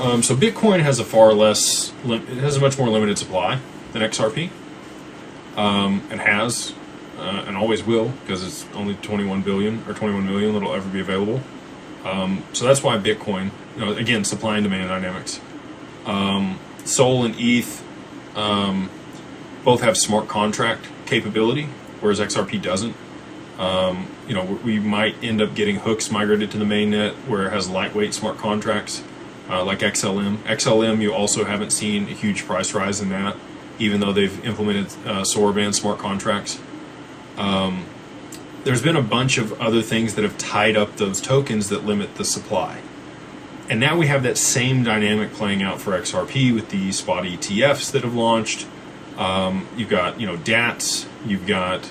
So Bitcoin has a far less, it has a much more limited supply than XRP. It has, and always will, because it's only 21 billion or 21 million that'll ever be available. So that's why Bitcoin, again, supply and demand dynamics. Sol and ETH both have smart contract capability, whereas XRP doesn't. We might end up getting hooks migrated to the mainnet where it has lightweight smart contracts, like XLM. XLM, you also haven't seen a huge price rise in that, even though they've implemented Soroban smart contracts. There's been a bunch of other things that have tied up those tokens that limit the supply. And now we have that same dynamic playing out for XRP with the spot ETFs that have launched. You've got, DATs, you've got,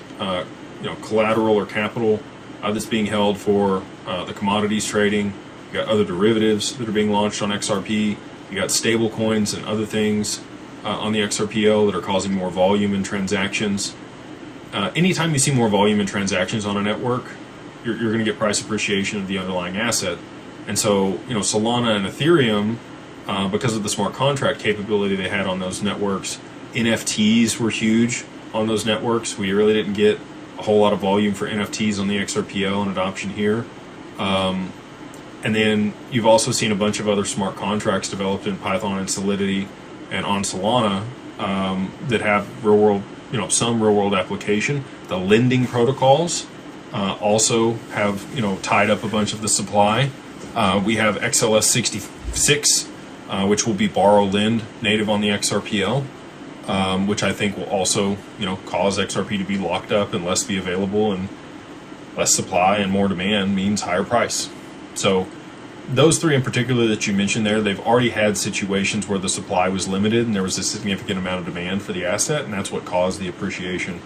collateral or capital that's being held for the commodities trading. You've got other derivatives that are being launched on XRP. You got stable coins and other things on the XRPL that are causing more volume in transactions. Anytime you see more volume in transactions on a network, you're going to get price appreciation of the underlying asset. And so, Solana and Ethereum, because of the smart contract capability they had on those networks, NFTs were huge on those networks. We really didn't get a whole lot of volume for NFTs on the XRPL and adoption here. And then you've also seen a bunch of other smart contracts developed in Python and Solidity and on Solana that have real world, some real world application. The lending protocols also have, tied up a bunch of the supply. We have XLS 66, which will be borrow lend native on the XRPL, which I think will also, cause XRP to be locked up and less be available, and less supply and more demand means higher price. So those three in particular that you mentioned there, they've already had situations where the supply was limited and there was a significant amount of demand for the asset, and that's what caused the appreciation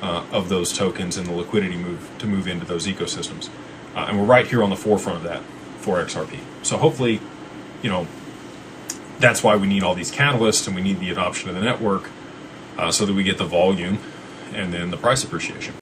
of those tokens and the liquidity to move into those ecosystems. And we're right here on the forefront of that for XRP. So hopefully, that's why we need all these catalysts and we need the adoption of the network so that we get the volume and then the price appreciation.